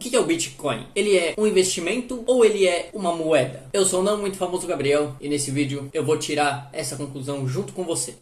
que é o Bitcoin? Ele é um investimento ou ele é uma moeda? Eu sou o não muito famoso Gabriel e nesse vídeo eu vou tirar essa conclusão junto com você.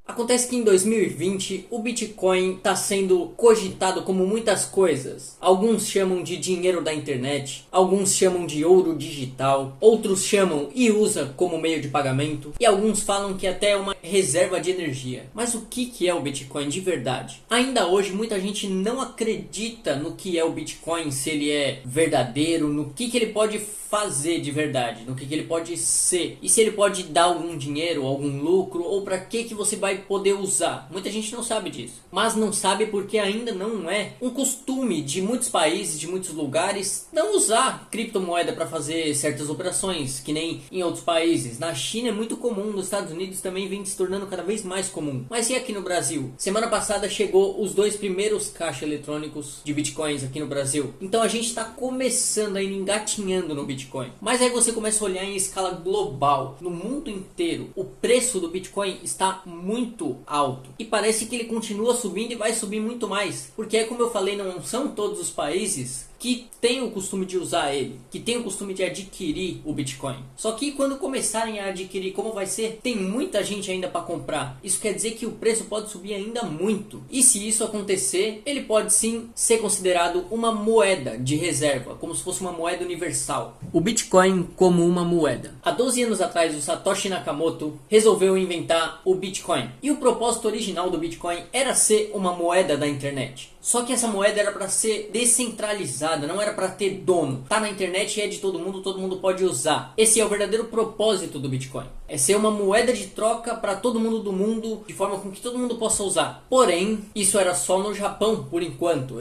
Acontece que em 2020 o Bitcoin está sendo cogitado como muitas coisas. Alguns chamam de dinheiro da internet, alguns chamam de ouro digital, outros chamam e usam como meio de pagamento e alguns falam que até é uma reserva de energia. Mas o que é o Bitcoin de verdade? Ainda hoje muita gente não acredita no que é o Bitcoin, se ele é verdadeiro, no que ele pode fazer de verdade, no que ele pode ser e se ele pode dar algum dinheiro, algum lucro ou para que você vai poder usar. Muita gente não sabe disso, mas não sabe porque ainda não é um costume de muitos países, de muitos lugares, não usar criptomoeda para fazer certas operações, que nem em outros países. Na China é muito comum, nos Estados Unidos também vem se tornando cada vez mais comum. Mas e aqui no Brasil? Semana passada chegou os 2 primeiros caixas eletrônicos de Bitcoins aqui no Brasil. Então a gente está começando ainda, engatinhando no Bitcoin. Mas aí você começa a olhar em escala global, no mundo inteiro, o preço do Bitcoin está muito alto e parece que ele continua subindo e vai subir muito mais, porque é como eu falei, não são todos os países que tem o costume de usar ele, que tem o costume de adquirir o Bitcoin. Só que quando começarem a adquirir, como vai ser? Tem muita gente ainda para comprar. Isso quer dizer que o preço pode subir ainda muito. E se isso acontecer, ele pode sim ser considerado uma moeda de reserva, como se fosse uma moeda universal. O Bitcoin como uma moeda. Há 12 anos atrás, o Satoshi Nakamoto resolveu inventar o Bitcoin. E o propósito original do Bitcoin era ser uma moeda da internet. Só que essa moeda era para ser descentralizada, não era para ter dono. Tá na internet e é de todo mundo pode usar. Esse é o verdadeiro propósito do Bitcoin. É ser uma moeda de troca para todo mundo do mundo, de forma com que todo mundo possa usar. Porém, isso era só no Japão, por enquanto.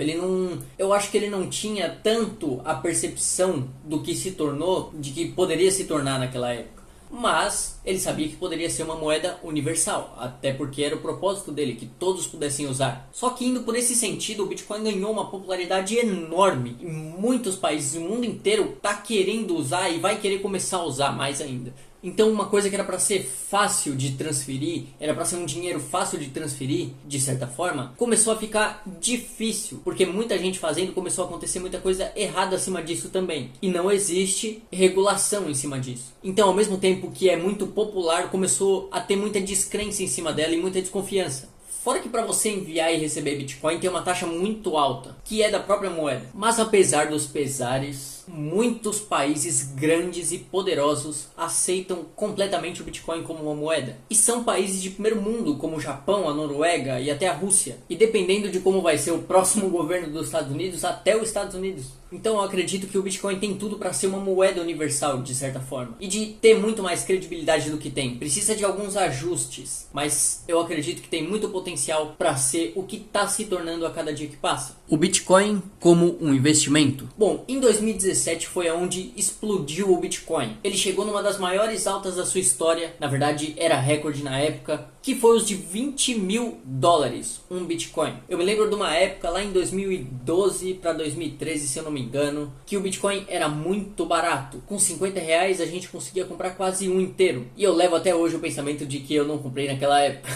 Eu acho que ele não tinha tanto a percepção do que se tornou, de que poderia se tornar naquela época. Mas ele sabia que poderia ser uma moeda universal, até porque era o propósito dele, que todos pudessem usar. Só que indo por esse sentido, o Bitcoin ganhou uma popularidade enorme. Em muitos países, o mundo inteiro está querendo usar e vai querer começar a usar mais ainda. Então uma coisa que era para ser fácil de transferir, era para ser um dinheiro fácil de transferir, de certa forma, começou a ficar difícil, porque muita gente fazendo, começou a acontecer muita coisa errada acima disso também. E não existe regulação em cima disso. Então ao mesmo tempo que é muito popular, começou a ter muita descrença em cima dela e muita desconfiança. Fora que para você enviar e receber Bitcoin tem uma taxa muito alta, que é da própria moeda. Mas apesar dos pesares, muitos países grandes e poderosos aceitam completamente o Bitcoin como uma moeda. E são países de primeiro mundo, como o Japão, a Noruega e até a Rússia. E dependendo de como vai ser o próximo governo dos Estados Unidos, até os Estados Unidos. Então eu acredito que o Bitcoin tem tudo para ser uma moeda universal, de certa forma. E de ter muito mais credibilidade do que tem. Precisa de alguns ajustes, mas eu acredito que tem muito potencial para ser o que está se tornando a cada dia que passa. O Bitcoin como um investimento. Bom, em 2017 foi onde explodiu o Bitcoin. Ele chegou numa das maiores altas da sua história. Na verdade era recorde na época, que foi os de 20 mil dólares um Bitcoin. Eu me lembro de uma época lá em 2012 para 2013, se eu não me engano, que o Bitcoin era muito barato. Com 50 reais a gente conseguia comprar quase um inteiro. E eu levo até hoje o pensamento de que eu não comprei naquela época.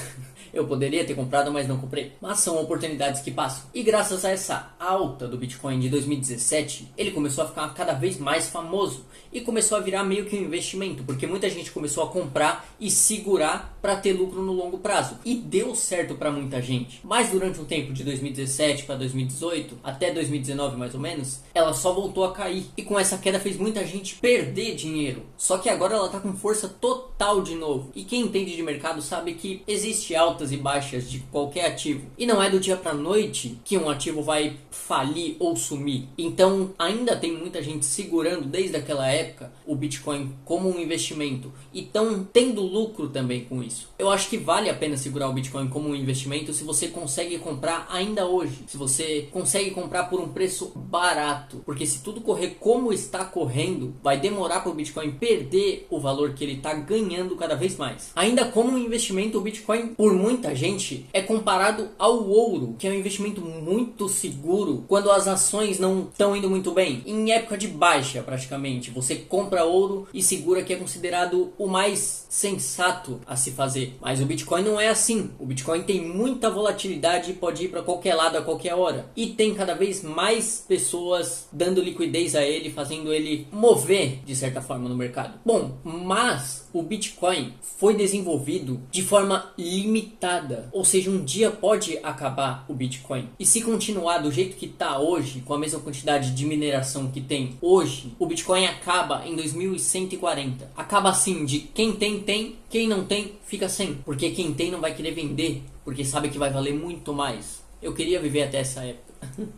Eu poderia ter comprado, mas não comprei. Mas são oportunidades que passam. E graças a essa alta do Bitcoin de 2017, ele começou a ficar cada vez mais famoso. E começou a virar meio que um investimento. Porque muita gente começou a comprar e segurar para ter lucro no longo prazo. E deu certo para muita gente. Mas durante um tempo de 2017 para 2018, até 2019 mais ou menos, ela só voltou a cair. E com essa queda fez muita gente perder dinheiro. Só que agora ela está com força total de novo. E quem entende de mercado sabe que existe altas e baixas de qualquer ativo. E não é do dia para noite que um ativo vai falir ou sumir. Então ainda tem muita gente segurando desde aquela época o Bitcoin como um investimento. E estão tendo lucro também com isso. Eu acho que vale a pena segurar o Bitcoin como um investimento se você consegue comprar ainda hoje. Se você consegue comprar por um preço barato. Porque se tudo correr como está correndo, vai demorar para o Bitcoin perder o valor que ele está ganhando cada vez mais. Ainda como um investimento, o Bitcoin por muito muita gente é comparado ao ouro, que é um investimento muito seguro quando as ações não estão indo muito bem. Em época de baixa, praticamente, você compra ouro e segura, que é considerado o mais sensato a se fazer. Mas o Bitcoin não é assim. O Bitcoin tem muita volatilidade e pode ir para qualquer lado a qualquer hora. E tem cada vez mais pessoas dando liquidez a ele, fazendo ele mover de certa forma no mercado. Bom, mas o Bitcoin foi desenvolvido de forma limitada. Ou seja, um dia pode acabar o Bitcoin. E se continuar do jeito que está hoje, com a mesma quantidade de mineração que tem hoje, o Bitcoin acaba em 2140. Acaba assim, de quem tem, quem não tem, fica sem. Porque quem tem não vai querer vender, porque sabe que vai valer muito mais. Eu queria viver até essa época.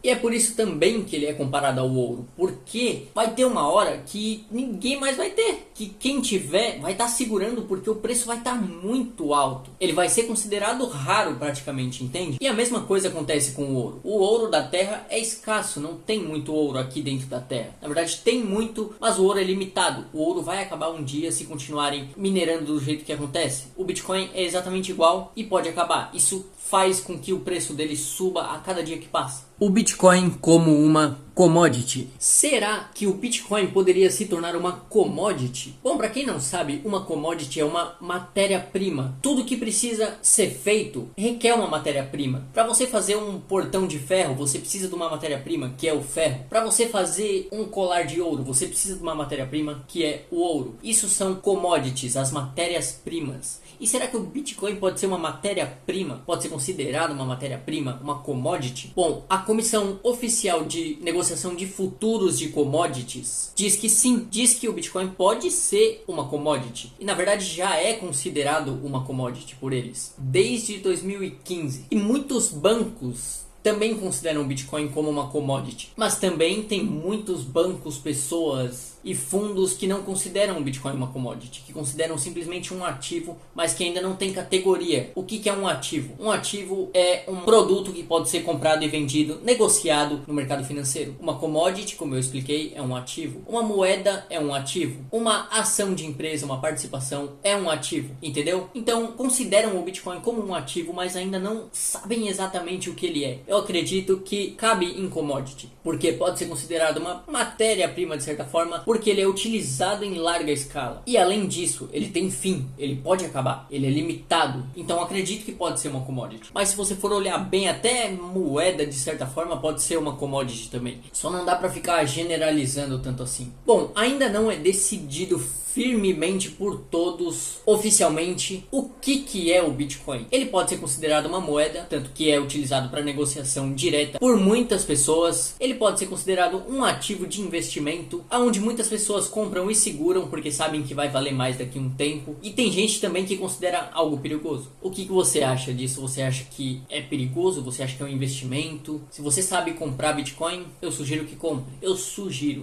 E é por isso também que ele é comparado ao ouro, porque vai ter uma hora que ninguém mais vai ter, que quem tiver vai estar segurando, porque o preço vai estar muito alto. Ele vai ser considerado raro praticamente, entende? E a mesma coisa acontece com o ouro. O ouro da terra é escasso, não tem muito ouro aqui dentro da terra. Na verdade tem muito, mas o ouro é limitado. O ouro vai acabar um dia se continuarem minerando do jeito que acontece. O Bitcoin é exatamente igual e pode acabar. Isso faz com que o preço dele suba a cada dia que passa. O Bitcoin como uma commodity. Será que o Bitcoin poderia se tornar uma commodity? Bom, para quem não sabe, uma commodity é uma matéria-prima. Tudo que precisa ser feito requer uma matéria-prima. Para você fazer um portão de ferro, você precisa de uma matéria-prima, que é o ferro. Para você fazer um colar de ouro, você precisa de uma matéria-prima, que é o ouro. Isso são commodities, as matérias-primas. E será que o Bitcoin pode ser uma matéria-prima? Pode ser considerado uma matéria-prima, uma commodity? Bom, a Comissão Oficial de Negociação de Futuros de Commodities diz que sim, diz que o Bitcoin pode ser uma commodity. E na verdade já é considerado uma commodity por eles, desde 2015. E muitos bancos também consideram o Bitcoin como uma commodity. Mas também tem muitos bancos, pessoas e fundos que não consideram o Bitcoin uma commodity, que consideram simplesmente um ativo, mas que ainda não tem categoria. O que é um ativo? Um ativo é um produto que pode ser comprado e vendido, negociado no mercado financeiro. Uma commodity, como eu expliquei, é um ativo. Uma moeda é um ativo. Uma ação de empresa, uma participação é um ativo, entendeu? Então consideram o Bitcoin como um ativo, mas ainda não sabem exatamente o que ele é. Eu acredito que cabe em commodity, porque pode ser considerado uma matéria-prima de certa forma, porque ele é utilizado em larga escala. E além disso, ele tem fim, ele pode acabar, ele é limitado. Então acredito que pode ser uma commodity. Mas se você for olhar bem, até moeda de certa forma pode ser uma commodity também. Só não dá pra ficar generalizando tanto assim. Bom, ainda não é decidido firmemente por todos, oficialmente, o que é o Bitcoin. Ele pode ser considerado uma moeda, tanto que é utilizado para negociação direta por muitas pessoas. Ele pode ser considerado um ativo de investimento, onde muitas pessoas compram e seguram porque sabem que vai valer mais daqui a um tempo. E tem gente também que considera algo perigoso. O que você acha disso? Você acha que é perigoso? Você acha que é um investimento? Se você sabe comprar Bitcoin, eu sugiro que compre.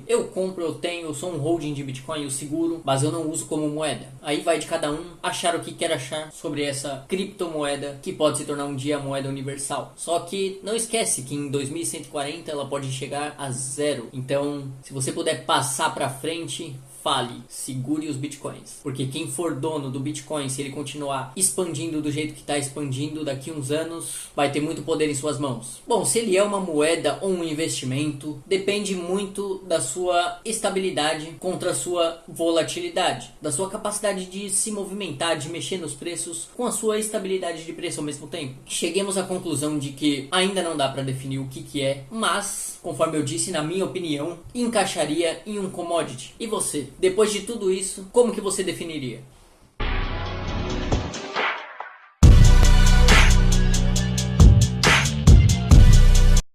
Eu compro, eu tenho, eu sou um holding de Bitcoin, eu seguro, mas eu não uso como moeda. Aí vai de cada um achar o que quer achar sobre essa criptomoeda que pode se tornar um dia a moeda universal. Só que não esquece que em 2140 ela pode chegar a zero. Então, se você puder passar pra frente, fale, segure os bitcoins. Porque quem for dono do Bitcoin, se ele continuar expandindo do jeito que está expandindo, daqui uns anos vai ter muito poder em suas mãos. Bom, se ele é uma moeda ou um investimento, depende muito da sua estabilidade contra a sua volatilidade, da sua capacidade de se movimentar, de mexer nos preços com a sua estabilidade de preço ao mesmo tempo. Cheguemos à conclusão de que ainda não dá para definir o que é, mas, conforme eu disse, na minha opinião, encaixaria em um commodity. E você? Depois de tudo isso, como que você definiria?